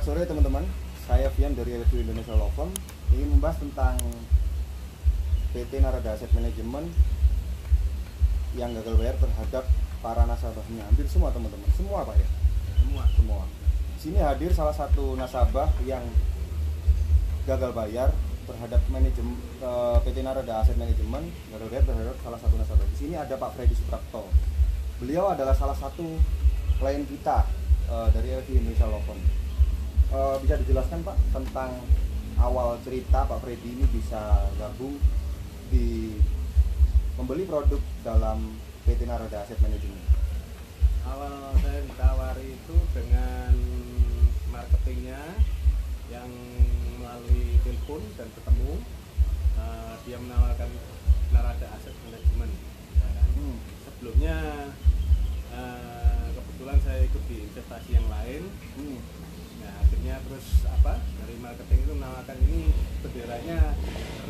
Selamat sore teman-teman, saya Vian dari LQ Indonesia Law Firm. Ingin membahas tentang PT Narada Asset Management yang gagal bayar terhadap para nasabahnya. Hampir semua teman-teman, semua Pak ya? Semua. Di sini hadir salah satu nasabah yang gagal bayar terhadap manajemen PT Narada Asset Management, gagal bayar terhadap salah satu nasabah. Di sini ada Pak Freddy Suprapto. Beliau adalah salah satu klien kita dari LQ Indonesia Law Firm. Bisa dijelaskan Pak tentang awal cerita Pak Freddy ini bisa gabung di membeli produk dalam PT Narada Asset Management? Awal saya ditawari itu dengan marketingnya yang melalui telepon dan ketemu. Dia menawarkan Narada Asset Management ya kan? Sebelumnya kebetulan saya ikut di investasi yang lain. Nah, akhirnya terus dari marketing itu menawarkan ini benderanya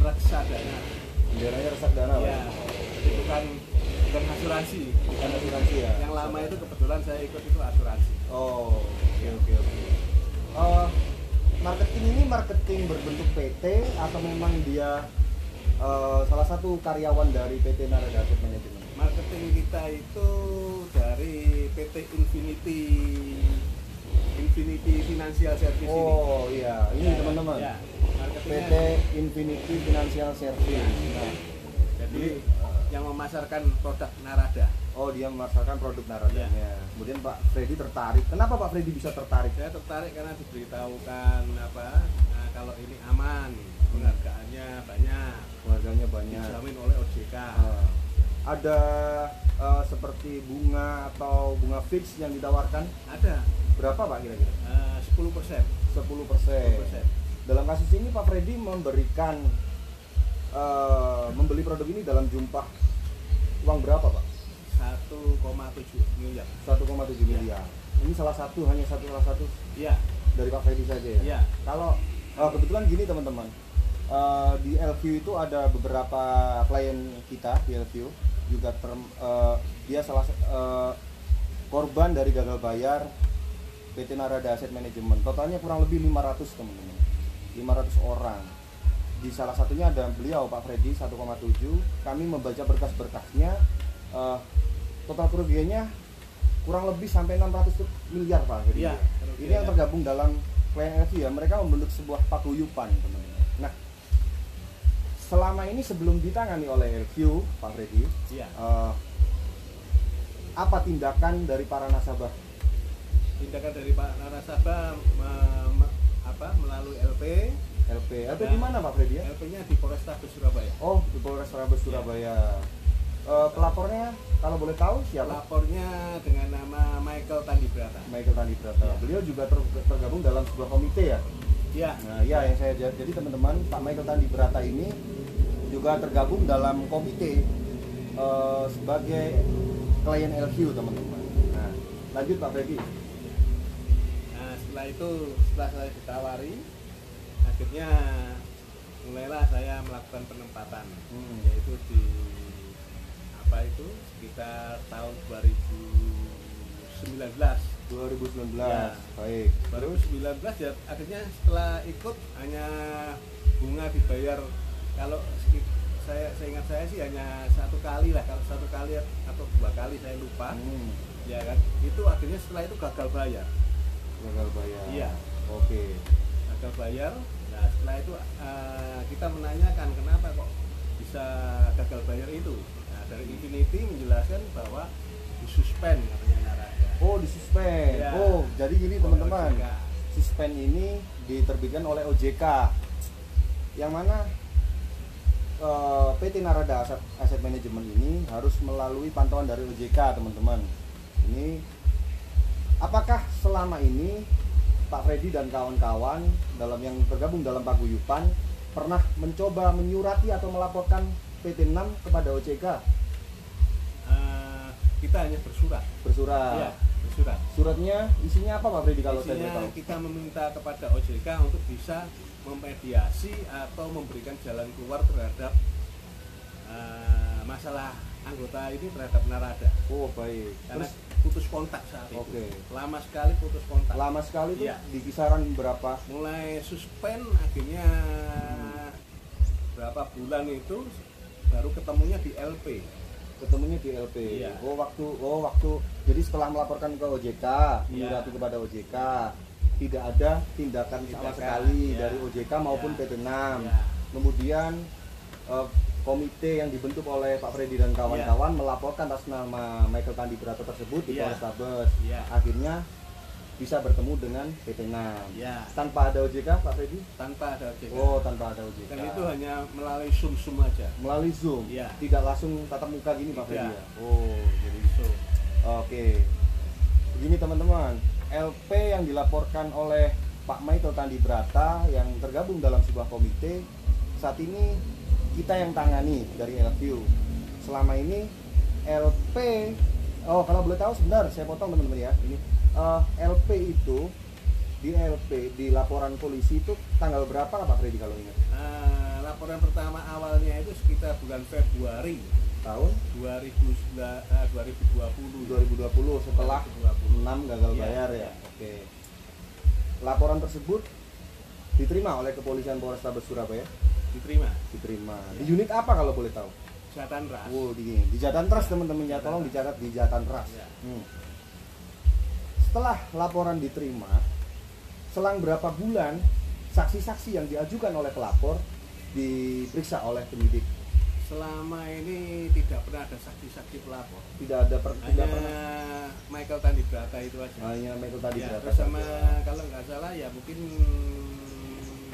reksadana. Benderanya reksadana Ya, itu kan bukan asuransi. Bukan asuransi ya? Yang lama itu kebetulan saya ikut itu asuransi. Oh, oke. Marketing ini marketing berbentuk PT atau memang dia salah satu karyawan dari PT Narada Asset Management? Marketing kita itu dari PT Infinity Financial Service ini. Oh iya, ini teman-teman. Ya, PT Infinity Financial Service. Nah, jadi yang memasarkan produk Narada. oh, dia memasarkan produk Naradanya. Ya. Kemudian Pak Freddy tertarik. Kenapa Pak Freddy bisa tertarik? Saya tertarik karena diberitahukan kalau ini aman, penghargaannya banyak, Harganya banyak. dijamin oleh OJK. Ada seperti bunga atau bunga fix yang ditawarkan? Ada Berapa Pak kira-kira? 10%. 10%. Dalam kasus ini Pak Freddy memberikan membeli produk ini dalam jumlah uang berapa Pak? 1,7 miliar. 1,7 miliar. Ini salah satu Iya. dari Pak Freddy saja ya? Iya. Kalau kebetulan gini teman-teman, di LQ itu ada beberapa klien kita di LQ juga dia salah korban dari gagal bayar PT Narada Asset Management. Totalnya kurang lebih 500 teman-teman, 500 orang. Di salah satunya ada beliau Pak Freddy 1,7. Kami membaca berkas-berkasnya, total kerugiannya kurang lebih sampai 600 miliar Pak Freddy. Iya, Ini yang tergabung dalam klien LQ ya. Mereka membentuk sebuah paguyuban teman-teman. Nah, selama ini sebelum ditangani oleh LQ Pak Freddy, Iya. apa tindakan dari para nasabah? Tindakan dari Pak nasabah melalui LP di mana Pak Freddy ya? LP-nya di Polrestabes Surabaya. Oh, di Polrestabes Surabaya. Pelapornya kalau boleh tahu siapa? Lapornya dengan nama Michael Tandibrata. Michael Tandibrata. Ya. Beliau juga tergabung dalam sebuah komite ya? Iya. Nah, ya yang saya jadi teman-teman, Pak Michael Tandibrata ini juga tergabung dalam komite sebagai klien LQ teman-teman. Nah, lanjut Pak Freddy. Nah, setelah saya ditawari, akhirnya mulailah saya melakukan penempatan, yaitu di sekitar tahun 2019. Ya. Baik. Baru 19 ya, akhirnya setelah ikut hanya bunga dibayar, kalau saya ingat saya sih hanya satu kali lah, kalau satu kali atau dua kali saya lupa. Ya kan, itu akhirnya setelah itu gagal bayar. Iya. Oke. Gagal bayar. Nah, setelah itu kita menanyakan kenapa kok bisa gagal bayar itu. Nah, dari Infinity menjelaskan bahwa disuspend katanya Narada. Oh, disuspend. Ya. Oh, jadi gini teman-teman. OJK. Suspend ini diterbitkan oleh OJK. Yang mana PT Narada Asset Management ini harus melalui pantauan dari OJK, teman-teman. Ini apakah selama ini Pak Freddy dan kawan-kawan dalam yang tergabung dalam paguyuban pernah mencoba menyurati atau melaporkan PT 6 kepada OJK? Kita hanya bersurat. Iya, bersurat. Suratnya isinya apa Pak Freddy kalau saya boleh Isinya tahu? kita meminta kepada OJK untuk bisa memediasi atau memberikan jalan keluar terhadap masalah anggota ini terhadap Narada. Oh, baik. Karena putus kontak saat itu. Oke. Lama sekali putus kontak. Lama sekali tuh Iya. di kisaran berapa? Mulai suspend akhirnya berapa bulan itu baru ketemunya di LP. Ketemunya di LP. Iya. Waktu jadi setelah melaporkan ke OJK, menyurati kepada OJK, tidak ada tindakan sama sekali dari OJK maupun PT6. Iya. Kemudian komite yang dibentuk oleh Pak Freddy dan kawan-kawan melaporkan atas nama Michael Tandi Brata tersebut di Polrestabes. Akhirnya bisa bertemu dengan PT6. Tanpa ada OJK, Pak Freddy? Tanpa ada OJK. Oh, tanpa ada OJK. Dan itu hanya melalui Zoom aja. Melalui Zoom. Tidak langsung tatap muka gini, Pak Freddy ya. Oh, jadi Zoom. Oke. Begini teman-teman, LP yang dilaporkan oleh Pak Michael Tandi Brata yang tergabung dalam sebuah komite, saat ini kita yang tangani dari LQ. Selama ini LP, kalau boleh tahu sebentar, saya potong teman-teman ya. Ini LP itu di laporan polisi itu tanggal berapa Pak Freddy kalau ingat? Laporan pertama awalnya itu sekitar bulan Februari tahun 2020 setelah 6 gagal bayar ya. Oke. Laporan tersebut diterima oleh Kepolisian Polrestabes Surabaya. Diterima. Di unit apa kalau boleh tahu? Jatanras. Di Jatanras teman-teman ya, tolong dicatat di Jatanras. Setelah laporan diterima, selang berapa bulan saksi-saksi yang diajukan oleh pelapor diperiksa oleh penyidik? Selama ini tidak pernah ada saksi-saksi pelapor. Tidak pernah. Michael Tandi Brata itu aja. Hanya Michael Tandi Brata. Terus sama kalau nggak salah ya mungkin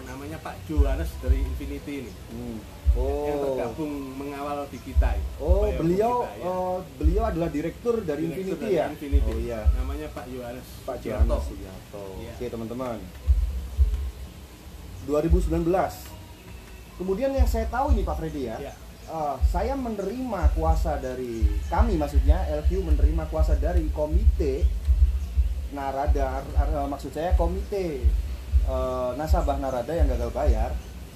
namanya Pak Johannes dari Infinity ini. Yang tergabung mengawal di kita. Beliau kita, beliau adalah direktur dari Infinity ya. Infinity. Oh iya. Namanya Pak Johannes. Sugiarto. Oke teman-teman. 2019. Kemudian yang saya tahu ini Pak Freddy ya. Saya menerima kuasa dari kami, maksudnya LQ menerima kuasa dari komite Narada, maksud saya komite nasabah Narada yang gagal bayar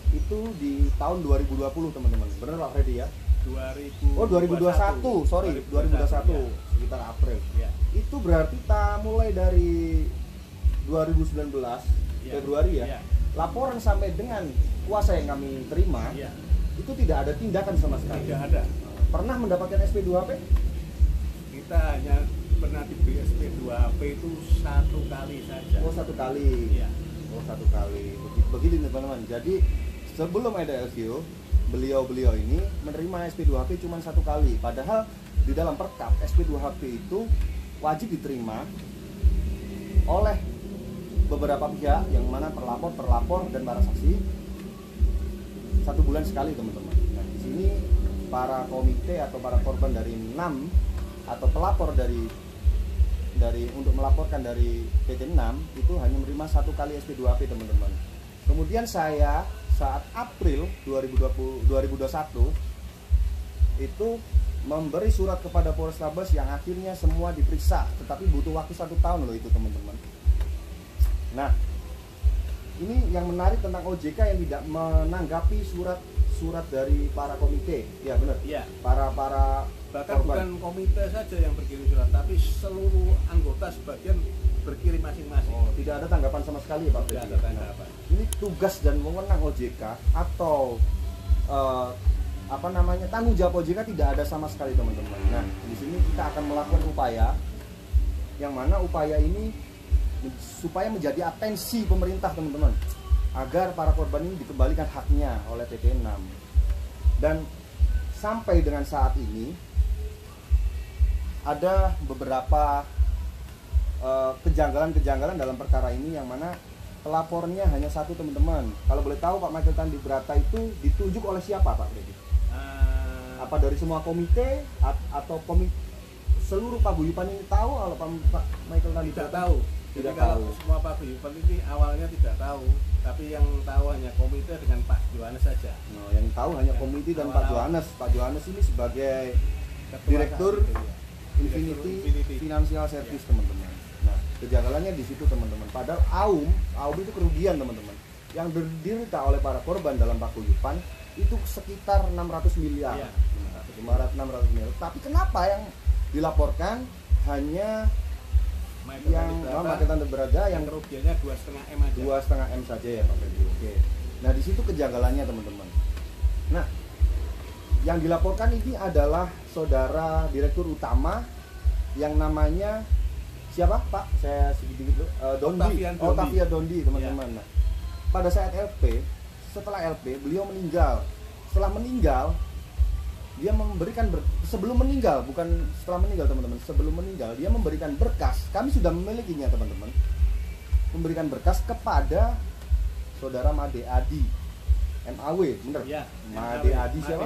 itu di tahun 2020 teman-teman. Benar Pak Freddy ya? 2021, sorry 2021 sekitar April. Itu berarti mulai dari 2019 Februari ya. Laporan sampai dengan kuasa yang kami terima itu tidak ada tindakan sama sekali. Tidak ada. Pernah mendapatkan SP2HP? Kita hanya pernah diberi SP2HP itu satu kali saja. Satu kali. Satu kali. Begini teman-teman. Jadi sebelum ada LQ, beliau ini menerima SP2HP cuma satu kali. Padahal di dalam perkap SP2HP itu wajib diterima oleh beberapa pihak yang mana terlapor dan para saksi 1 bulan sekali teman-teman. Nah, di sini para komite atau para korban dari 6 atau pelapor dari untuk melaporkan dari PT6 itu hanya menerima satu kali SP2HP teman-teman. Kemudian saya saat April 2021 itu memberi surat kepada Polrestabes yang akhirnya semua diperiksa, tetapi butuh waktu 1 tahun loh itu teman-teman. Nah, ini yang menarik tentang OJK yang tidak menanggapi surat dari para komite. Ya benar. Iya. Para bahkan korban. Bukan komite saja yang berkirim surat, tapi seluruh anggota sebagian berkirim masing-masing. Tidak ada tanggapan sama sekali ya Pak. Tidak ada tanggapan. Ini tugas dan wewenang OJK atau tanggung jawab OJK tidak ada sama sekali teman-teman. Nah, di sini kita akan melakukan upaya yang mana upaya ini supaya menjadi atensi pemerintah teman-teman, agar para korban ini dikembalikan haknya oleh PT6. Dan sampai dengan saat ini ada beberapa kejanggalan dalam perkara ini yang mana pelapornya hanya satu teman-teman. Kalau boleh tahu Pak Michael Tandi Brata itu ditunjuk oleh siapa Pak Freddy? Apa dari semua komite atau seluruh paguyuban ini tahu kalau Pak Michael Tandi Brata? Tahu. Jadi kalau semua paguyuban ini awalnya tidak tahu, tapi yang tahu hanya komite dengan Pak Johannes saja. Yang tahu hanya komite dan Pak Johannes. Pak Johannes ini sebagai direktur Infinity Financial Service teman-teman. Nah, kejanggalannya di situ teman-teman. Padahal AUM itu kerugian teman-teman yang diderita oleh para korban dalam paguyuban itu sekitar 600 miliar. 600 miliar. Tapi kenapa yang dilaporkan hanya yang Michael Tandil Berada yang kerugiannya 2,5 M aja. 2,5 M saja ya Pak Freddy. Oke. Nah di situ kejanggalannya teman-teman. Nah yang dilaporkan ini adalah saudara direktur utama yang namanya siapa Pak? Saya sedikit dulu. Dondi. Otavia Dondi teman-teman. Ya. Nah, pada saat setelah LP beliau meninggal. Setelah meninggal dia memberikan sebelum meninggal, bukan setelah meninggal teman-teman, sebelum meninggal dia memberikan berkas, kami sudah memilikinya teman-teman, memberikan berkas kepada saudara Made Adi MAW, bener? Ya, Made Adi siapa?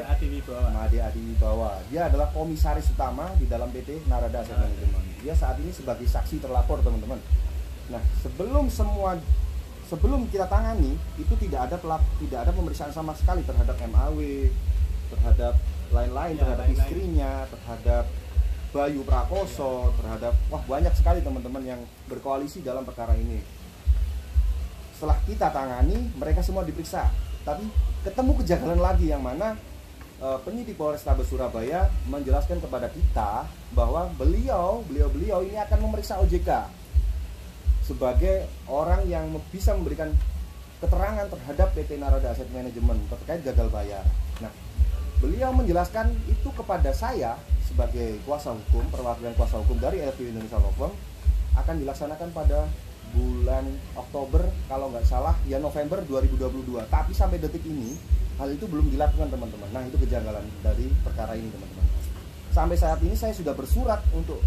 Made Adi Wibawa. Dia adalah komisaris utama di dalam PT Narada Asset Management. Dia saat ini sebagai saksi terlapor teman-teman. Nah sebelum kita tangani itu tidak ada pemeriksaan sama sekali terhadap MAW, terhadap lain-lain, terhadap istrinya, terhadap Bayu Prakoso, terhadap banyak sekali teman-teman yang berkoalisi dalam perkara ini. Setelah kita tangani, mereka semua diperiksa. Tapi ketemu kejanggalan lagi yang mana penyidik Polrestabes Surabaya menjelaskan kepada kita bahwa beliau ini akan memeriksa OJK sebagai orang yang bisa memberikan keterangan terhadap PT Narada Asset Management terkait gagal bayar. Nah, beliau menjelaskan itu kepada saya sebagai kuasa hukum, perwakilan kuasa hukum dari LP Indonesia Law Firm, akan dilaksanakan pada bulan Oktober kalau nggak salah ya November 2022. Tapi sampai detik ini hal itu belum dilakukan teman-teman. Nah itu kejanggalan dari perkara ini teman-teman. Sampai saat ini saya sudah bersurat untuk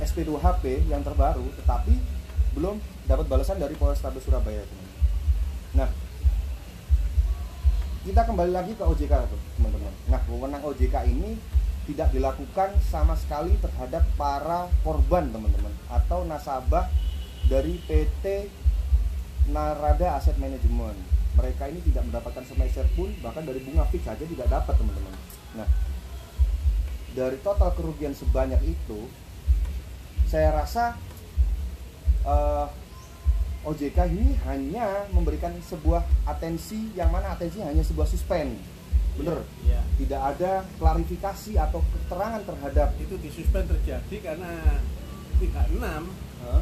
SP2HP yang terbaru, tetapi belum dapat balasan dari Polrestabes Surabaya teman-teman. Nah kita kembali lagi ke OJK teman-teman. Nah wewenang OJK ini tidak dilakukan sama sekali terhadap para korban teman-teman atau nasabah dari PT Narada Asset Management. Mereka ini tidak mendapatkan sepeser pun, bahkan dari bunga fix saja tidak dapat teman-teman. Nah dari total kerugian sebanyak itu, saya rasa OJK ini hanya memberikan sebuah atensi yang mana atensi hanya sebuah suspend, bener? Ya. Tidak ada klarifikasi atau keterangan terhadap itu. Disuspend terjadi karena pihak 6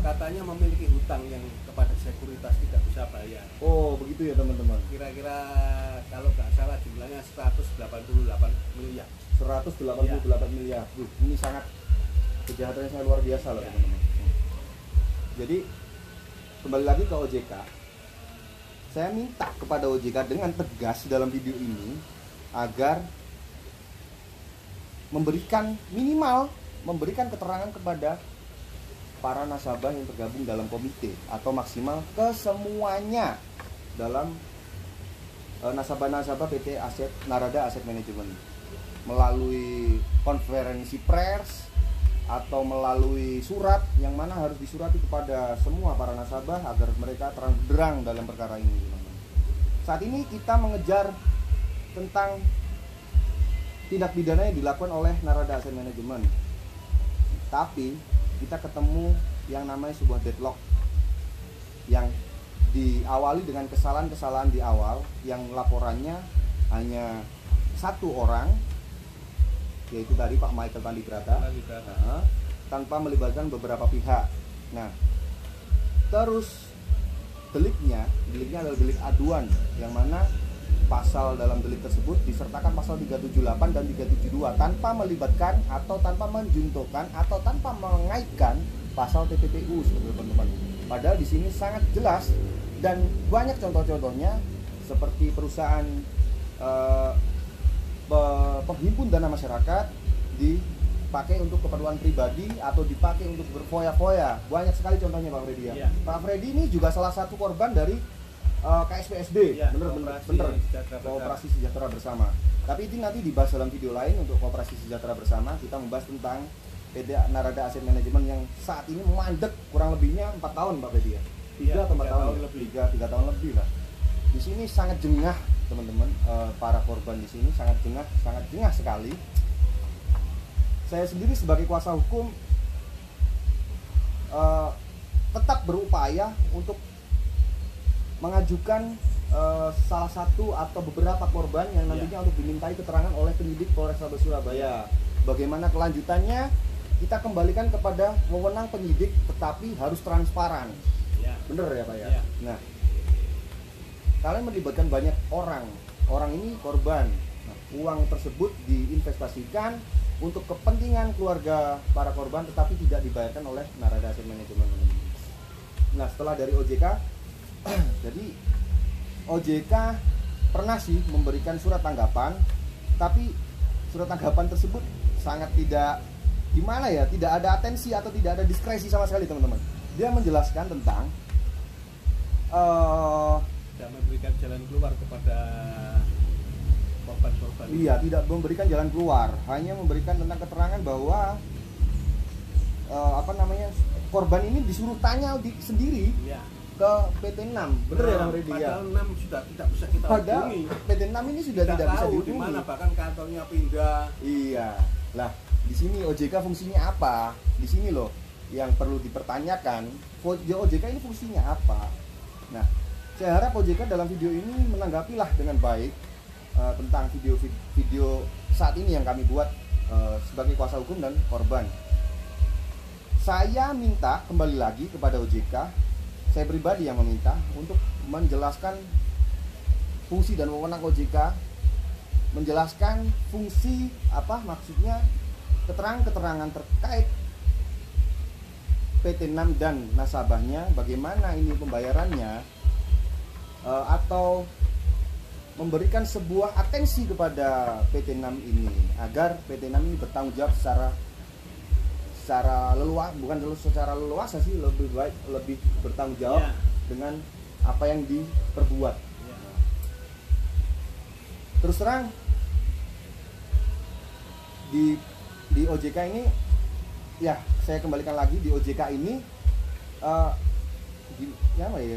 katanya memiliki hutang yang kepada sekuritas tidak bisa bayar. Oh begitu ya teman-teman. Kira-kira kalau nggak salah jumlahnya 188 miliar. 188 miliar. Ini sangat kejahatannya sangat luar biasa loh teman-teman. Jadi kembali lagi ke OJK, saya minta kepada OJK dengan tegas dalam video ini agar minimal memberikan keterangan kepada para nasabah yang tergabung dalam komite atau maksimal ke semuanya dalam nasabah-nasabah PT Narada Asset Management melalui konferensi pers atau melalui surat yang mana harus disurati kepada semua para nasabah agar mereka terang benderang dalam perkara ini. Saat ini kita mengejar tentang tindak pidana yang dilakukan oleh Narada Asset Management, tapi kita ketemu yang namanya sebuah deadlock yang diawali dengan kesalahan-kesalahan di awal yang laporannya hanya satu orang, yaitu tadi Pak Michael Tandil Berada, tanpa melibatkan beberapa pihak. Nah, terus deliknya adalah delik aduan, yang mana pasal dalam delik tersebut disertakan pasal 378 dan 372 tanpa melibatkan atau tanpa menjuntukan atau tanpa mengaitkan pasal TPPU teman-teman. Padahal di sini sangat jelas dan banyak contoh-contohnya seperti perusahaan penghimpun dana masyarakat dipakai untuk keperluan pribadi atau dipakai untuk berfoya-foya. Banyak sekali contohnya Pak Freddy ya. Yeah. Pak Freddy ini juga salah satu korban dari KSPSB, yeah, bener. Kooperasi Sejahtera Bersama. Tapi itu nanti dibahas dalam video lain untuk Kooperasi Sejahtera Bersama. Kita membahas tentang PT Narada Asset Management yang saat ini mandek kurang lebihnya 4 tahun Pak Freddy ya. 3 atau 4 tahun lebih. 3 tahun lebih lah. Di sini sangat jengah teman-teman, para korban di sini sangat jengah sekali. Saya sendiri sebagai kuasa hukum tetap berupaya untuk mengajukan salah satu atau beberapa korban yang nantinya untuk dimintai keterangan oleh penyidik Polrestabes Surabaya. Bagaimana kelanjutannya kita kembalikan kepada wewenang penyidik, tetapi harus transparan. Ya. Bener ya Pak ya? Ya. Nah, kalian melibatkan banyak orang. Orang ini korban. Nah, uang tersebut diinvestasikan untuk kepentingan keluarga para korban, tetapi tidak dibayarkan oleh Narada Asset Management. Nah, setelah dari OJK, jadi OJK pernah sih memberikan surat tanggapan, tapi surat tanggapan tersebut sangat tidak gimana ya, tidak ada atensi atau tidak ada diskresi sama sekali teman-teman. Dia menjelaskan tentang Tidak memberikan jalan keluar kepada korban-korban. iya, tidak memberikan jalan keluar, hanya memberikan tentang keterangan bahwa korban ini disuruh tanya sendiri Iya. ke PT 6. Bener ya Bang Redi ya? Padahal 6 sudah tidak bisa kita Padahal hubungi. PT 6 ini sudah tidak bisa tahu di dihubungi. mana, bahkan kantornya pindah. Iya. Lah, di sini OJK fungsinya apa? Di sini loh yang perlu dipertanyakan. OJK ini fungsinya apa? Nah, saya harap OJK dalam video ini menanggapilah dengan baik tentang video saat ini yang kami buat sebagai kuasa hukum dan korban. Saya minta kembali lagi kepada OJK, saya pribadi yang meminta untuk menjelaskan fungsi dan wewenang OJK, menjelaskan fungsi apa maksudnya, keterangan-keterangan terkait PT 6 dan nasabahnya, bagaimana ini pembayarannya, atau memberikan sebuah atensi kepada PT 6 ini agar PT 6 ini bertanggung jawab secara secara leluasa sih, lebih baik, lebih bertanggung jawab Ya. dengan apa yang diperbuat. Ya. Terus terang di OJK ini, ya saya kembalikan lagi, di OJK ini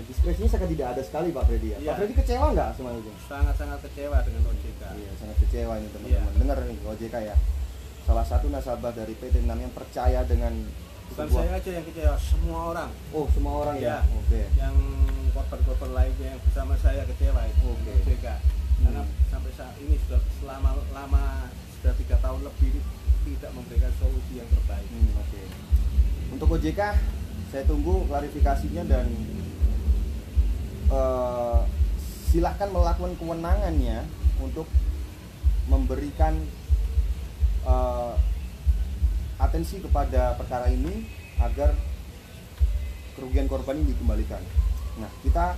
diskresinya sangat tidak ada sekali Pak Freddy ya. Ya. Pak Freddy kecewa nggak sama itu? Sangat-sangat kecewa dengan OJK. Iya, sangat kecewa ini teman-teman. Dengar nih OJK ya, salah satu nasabah dari PT 6 yang percaya dengan Bukan saya aja yang kecewa, semua orang. Oh, semua orang ya. Iya. Oke. Yang korban-korban lainnya yang bersama saya kecewa itu. Oke. OJK. Karena sampai saat ini sudah sudah 3 tahun lebih tidak memberikan solusi yang terbaik. Oke. Untuk OJK saya tunggu klarifikasinya dan silahkan melakukan kewenangannya untuk memberikan atensi kepada perkara ini agar kerugian korban ini dikembalikan. Nah, kita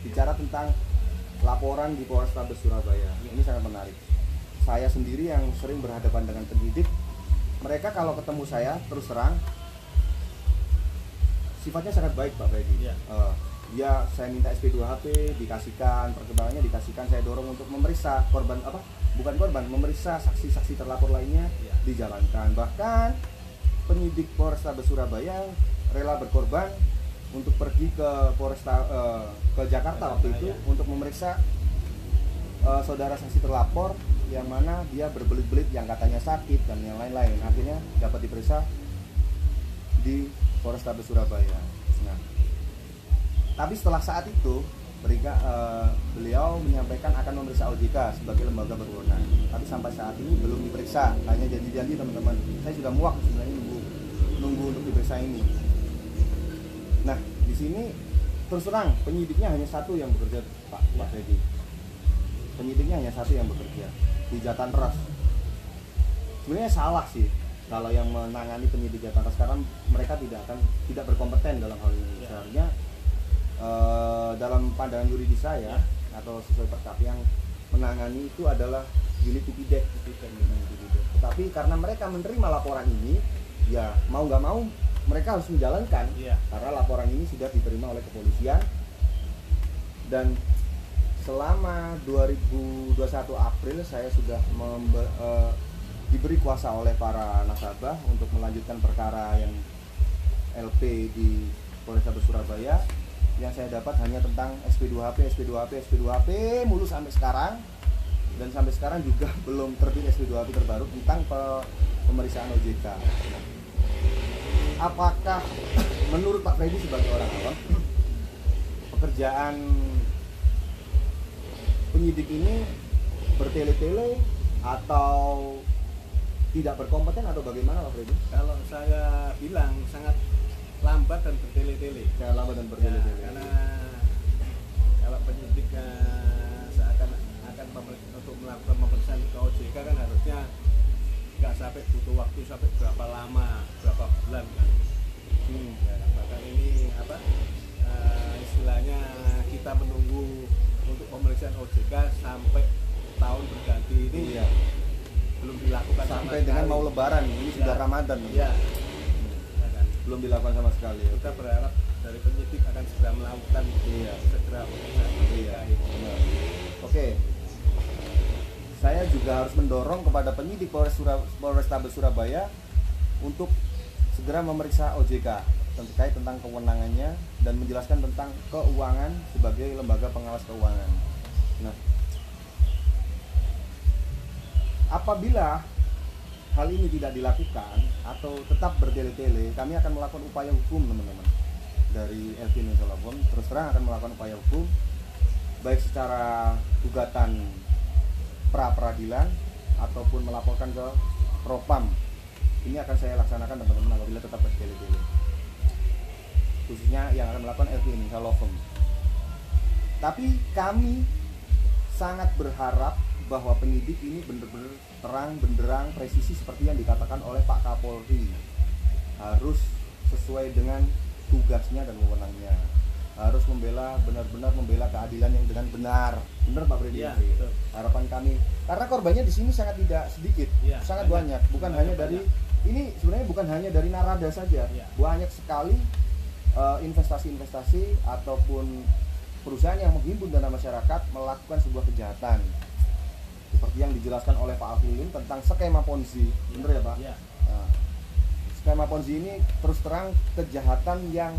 bicara tentang laporan di Polrestabes Surabaya. Ini sangat menarik. Saya sendiri yang sering berhadapan dengan penyidik, mereka kalau ketemu saya terus terang sifatnya sangat baik Pak Freddy. Dia saya minta SP2HP dikasihkan, perkembangannya dikasihkan, saya dorong untuk memeriksa korban memeriksa saksi-saksi terlapor lainnya dijalankan. Bahkan penyidik Polrestabes Surabaya rela berkorban untuk pergi ke ke Jakarta waktu itu untuk memeriksa saudara saksi terlapor yang mana dia berbelit-belit yang katanya sakit dan yang lain-lain. Akhirnya dapat diperiksa di Polrestabes Surabaya. Nah, tapi setelah saat itu beliau menyampaikan akan memeriksa OJK sebagai lembaga berwenang. Tapi sampai saat ini belum diperiksa, hanya janji-janji teman-teman. Saya sudah muak sebenarnya nunggu untuk diperiksa ini. Nah, di sini terus terang penyidiknya hanya satu yang bekerja, Pak Freddy. Penyidiknya hanya satu yang bekerja di Jatanras. Sebenarnya salah sih kalau yang menangani penyidik Jatanras, karena mereka tidak berkompeten dalam hal ini. Seharusnya dalam pandangan yuridis saya atau sesuai perkap yang menangani itu adalah unit Tipidek. Tetapi karena mereka menerima laporan ini, ya mau nggak mau mereka harus menjalankan karena laporan ini sudah diterima oleh kepolisian. Dan selama 2021 April saya sudah diberi kuasa oleh para nasabah untuk melanjutkan perkara yang LP di Polrestabes Surabaya. Yang saya dapat hanya tentang SP2HP mulu sampai sekarang, dan sampai sekarang juga belum terbit SP2HP terbaru tentang pemeriksaan OJK. Apakah menurut Pak Freddy sebagai orang awam, pekerjaan penyidik ini bertele-tele atau tidak berkompeten atau bagaimana Pak Freddy? Kalau saya bilang sangat lambat dan bertele-tele. Kayak lama dan Ya, bertele-tele. karena kalau penyidik seakan akan untuk melakukan pemeriksaan ke OJK kan harusnya nggak sampai butuh waktu sampai berapa lama, berapa bulan kan. Ya, bahkan ini apa istilahnya kita menunggu untuk pemeriksaan OJK sampai tahun berganti ini Iya. belum dilakukan Sampai sama dengan sekali. mau Lebaran, ini sudah Ya. Ramadan. Ya, ya kan. Belum dilakukan sama sekali. Kita berharap dari penyidik akan segera melakukan Iya. segera pemeriksaan OJK Iya, ini. benar. Oke. Saya juga harus mendorong kepada penyidik Polrestabes Surabaya untuk segera memeriksa OJK terkait tentang kewenangannya dan menjelaskan tentang keuangan sebagai lembaga pengawas keuangan. Nah, apabila hal ini tidak dilakukan atau tetap bertele-tele, kami akan melakukan upaya hukum, teman-teman. Dari LP Indonesia Law Firm terus terang akan melakukan upaya hukum baik secara gugatan pra peradilan ataupun melaporkan ke Propam. Ini akan saya laksanakan, teman-teman, apabila tetap bertele-tele, khususnya yang akan melakukan LP Indonesia Law Firm. Tapi kami sangat berharap bahwa penyidik ini benar-benar terang benderang presisi seperti yang dikatakan oleh Pak Kapolri, harus sesuai dengan tugasnya dan wewenangnya, harus benar-benar membela keadilan yang dengan benar. Benar Pak Freddy? Iya, betul. Harapan kami, karena korbannya di sini sangat tidak sedikit, Iya, sangat banyak. Bukan hanya dari ini, sebenarnya bukan hanya dari Narada saja, Iya. banyak sekali investasi-investasi ataupun perusahaan yang menghimpun dana masyarakat melakukan sebuah kejahatan seperti yang dijelaskan oleh Pak Afilin tentang skema Ponzi. Benar ya Pak? Ya. Nah, skema Ponzi ini terus terang kejahatan yang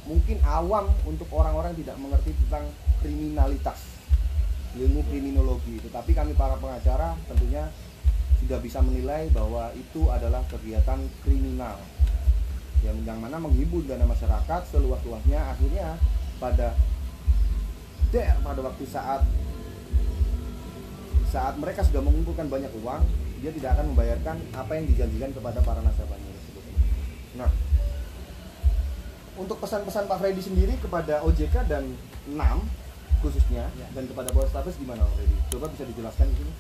mungkin awam untuk orang-orang tidak mengerti tentang kriminalitas, ilmu kriminologi. Tetapi kami para pengacara tentunya sudah bisa menilai bahwa itu adalah kegiatan kriminal yang mana menghimpun dana masyarakat seluas-luasnya. Akhirnya pada waktu saat mereka sudah mengumpulkan banyak uang, dia tidak akan membayarkan apa yang dijanjikan kepada para nasabahnya tersebut. Nah, untuk pesan-pesan Pak Freddy sendiri kepada OJK dan NAM khususnya, Ya. dan kepada Polrestabes gimana Pak Freddy? Coba bisa dijelaskan di sini.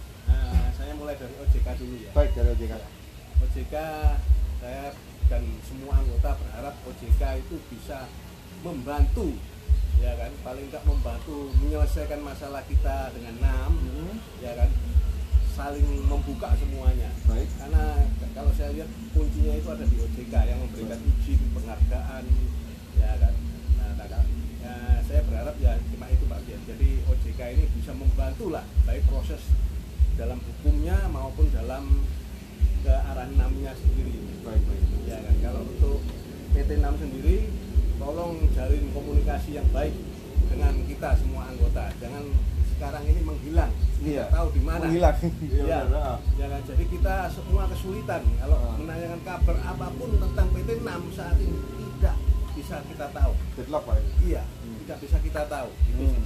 Saya mulai dari OJK dulu ya. Baik, dari OJK. OJK, saya dan semua anggota berharap OJK itu bisa membantu, ya kan, paling nggak membantu menyelesaikan masalah kita dengan NAM, ya kan, saling membuka semuanya. Baik. Karena kalau saya lihat kuncinya itu ada di OJK yang memberikan izin, penghargaan, ya kan. Saya berharap ya cuma itu Pak Bian. Jadi OJK ini bisa membantu lah, baik proses dalam hukumnya maupun dalam ke arah NAM-nya sendiri. Baik. Ya kan, kalau untuk PT NAM sendiri, tolong jalin komunikasi yang baik dengan kita semua anggota. Jangan sekarang ini menghilang, Iya. tidak tahu di mana. Menghilang. Ya, jangan. Jadi kita semua kesulitan kalau menanyakan kabar apapun tentang PT NAM saat ini tidak bisa kita tahu. Deadlock Pak. Iya, tidak bisa kita tahu. Itu sih.